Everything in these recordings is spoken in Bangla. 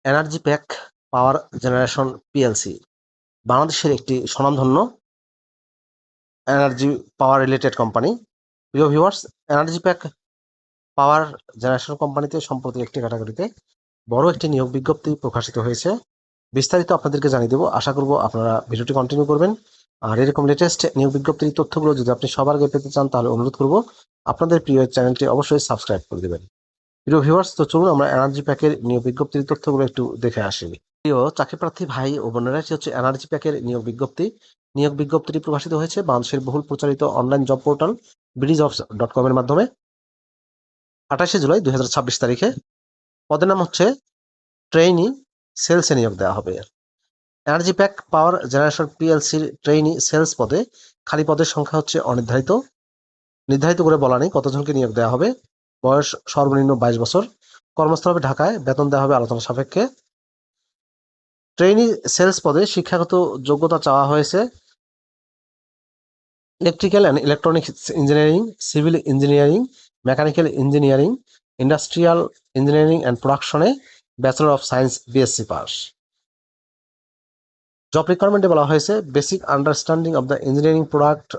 Energy pack power generation PLC বাংলাদেশের একটি স্বনামধন্য এনার্জি পাওয়ার রিলেটেড কোম্পানি। প্রিয় viewers, energy pack power generation কোম্পানিতে সম্প্রতি একটি ক্যাটাগরিতে বড় একটি নিয়োগ বিজ্ঞপ্তি প্রকাশিত হয়েছে। বিস্তারিত আপনাদেরকে জানিয়ে দেবো। আশা করব আপনারা ভিডিওটি কন্টিনিউ করবেন। আর এরকম লেটেস্ট নিয়োগ বিজ্ঞপ্তির তথ্যগুলো যদি আপনি সবার আগে পেতে চান তাহলে অনুরোধ করব আপনাদের প্রিয় চ্যানেলটি অবশ্যই সাবস্ক্রাইব করে দেবেন। প্রিয় ভিউয়ার্স, তো চলুন আমরা এনার্জি প্যাকের নিয়োগ বিজ্ঞপ্তির তথ্যগুলো একটু দেখে আসি। প্রিয় চাকরিপ্রার্থী ভাই ও বোনেরা, এটি হচ্ছে এনার্জি প্যাকের নিয়োগ বিজ্ঞপ্তি। নিয়োগ বিজ্ঞপ্তিটি প্রকাশিত হয়েছে বাংলাদেশের বহুল প্রচারিত অনলাইন জব পোর্টাল BDjobs.com এর মাধ্যমে 28শে জুলাই 2026 তারিখে। পদের নাম হচ্ছে ট্রেইনি সেলসে নিয়োগ দেওয়া হবে। এনার্জি প্যাক পাওয়ার জেনারেশন পিএলসির ট্রেইনি সেলস পদে খালি পদের সংখ্যা হচ্ছে অনির্ধারিত। নির্ধারিত করে বলা নেই কতজনকে নিয়োগ দেওয়া হবে। বয়স সর্বনিম্ন 22 বছর। কর্মস্থল হবে ঢাকায়। বেতন দেওয়া হবে আলোচনা সাপেক্ষে। ট্রেইনি সেলস পদে শিক্ষাগত যোগ্যতা চাওয়া হয়েছে electrical and electronics engineering, civil engineering, mechanical engineering, industrial engineering and প্রোডাকশনে ব্যাচেলর অফ সায়েন্স BSc পাস। জব রিকোয়ারমেন্টে বলা হয়েছে basic understanding of the engineering product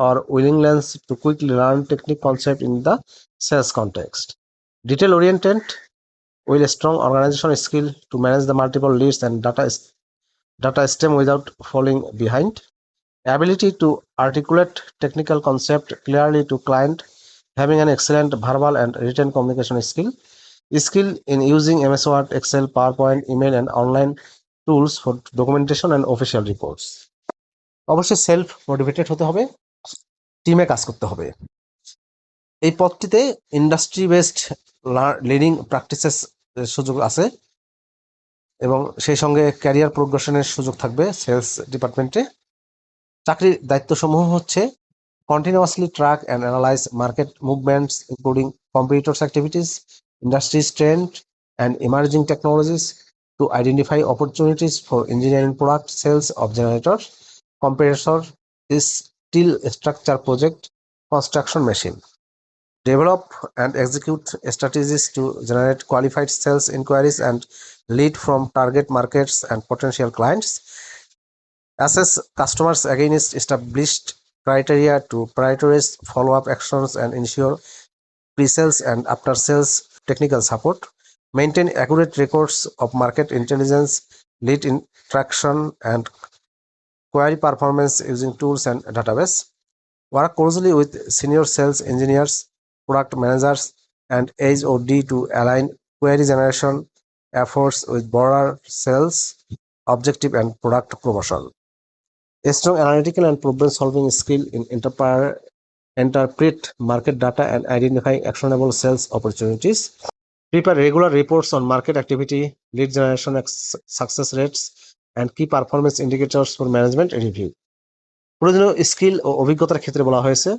or willingness to quickly learn technical concept in the sales context. Detail oriented with a strong organization skill to manage the multiple leads and data stem without falling behind. Ability to articulate technical concept clearly to client, having an excellent verbal and written communication skill in using MS Word, Excel, PowerPoint, email and online tools for documentation and official reports. অবশ্যই সেলফ মোটিভেটেড হতে হবে, টিমে কাজ করতে হবে। এই পদটিতে ইন্ডাস্ট্রি বেসড লিডিং প্র্যাকটিসেস সুযোগ আছে এবং সেই সঙ্গে ক্যারিয়ার প্রোগ্রেশনের সুযোগ থাকবে সেলস ডিপার্টমেন্টে। চাকরির দায়িত্বসমূহ হচ্ছে continuously track and analyze market movements including competitors' activities, industry trends and emerging technologies to identify opportunities for engineering product sales of generators, compressor, steel structure project, construction machine. Develop and execute strategies to generate qualified sales inquiries and lead from target markets and potential clients. Assess customers against established criteria to prioritize follow-up actions and ensure pre-sales and after-sales technical support. Maintain accurate records of market intelligence, lead interaction and query performance using tools and database. Work closely with senior sales engineers, product managers, and HOD to align query generation efforts with broader sales objective and product promotion. A strong analytical and problem-solving skill in interpret market data and identify actionable sales opportunities. Prepare regular reports on market activity, lead generation success rates, and key performance indicators for management review. প্রয়োজনীয় স্কিল ও অভিজ্ঞতার ক্ষেত্রে বলা হয়েছে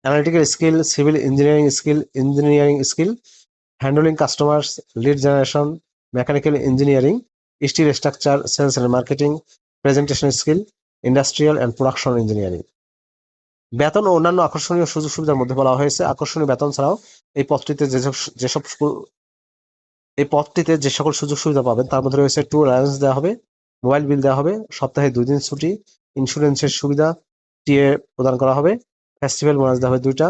analytical skill, civil engineering skill, handling customers, lead generation, mechanical engineering, steel structure, sales and marketing, presentation skill, industrial and production engineering. বেতন ও অন্যান্য আকর্ষণীয় সুযোগ সুবিধার মধ্যে বলা হয়েছে আকর্ষণীয় বেতন ছাড়াও এই পদটিতে যে সকল সুযোগ সুবিধা পাবেন তার মধ্যে রয়েছে ট্যুর অ্যালাউন্স দেওয়া হবে, মোবাইল বিল দেওয়া হবে, সপ্তাহে 2 দিন ছুটি, ইন্স্যুরেন্সের সুবিধা, টিএ প্রদান করা হবে, ফেস্টিভ্যাল বোনাস দেওয়া হবে 2টা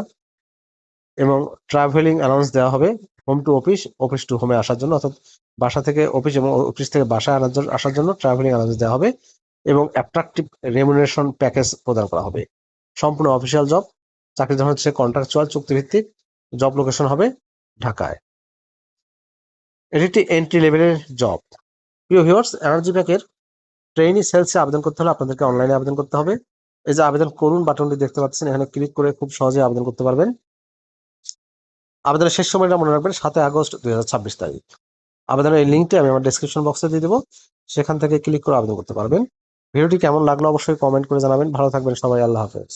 এবং ট্রাভেলিং অ্যালাউন্স দেওয়া হবে home to office, office to হোমে আসার জন্য, অর্থাৎ বাসা থেকে অফিস এবং অফিস থেকে বাসায় আসার জন্য ট্রাভেলিং অ্যালাউন্স দেওয়া হবে এবং অ্যাট্রাকটিভ রেমুনারেশন প্যাকেজ প্রদান করা হবে। সম্পূর্ণ অফিসিয়াল জব। চাকরির ধরন হচ্ছে কন্ট্রাকচুয়াল চুক্তিভিত্তিক। জব লোকেশন হবে ঢাকায়। এটি একটি এন্ট্রি লেভেলের জব। প্রিয় ভিউয়ার্স, এনার্জি প্যাকের ট্রেইনি সেলসে আবেদন করতে হলে আপনাদেরকে অনলাইনে আবেদন করতে হবে। এই যে আবেদন করুন বাটনটি দেখতে পাচ্ছেন, এখানে ক্লিক করে খুব সহজে আবেদন করতে পারবেন। আবেদনের শেষ সময়টা মনে রাখবেন 7 আগস্ট 2026 তারিখ। আবেদনের এই লিঙ্কটি আমি আমার ডেসক্রিপশন বক্সে দিয়ে দেবো, সেখান থেকে ক্লিক করে আবেদন করতে পারবেন। ভিডিওটি কেমন লাগলো অবশ্যই কমেন্ট করে জানাবেন। ভালো থাকবেন সবাই। আল্লাহ হাফেজ।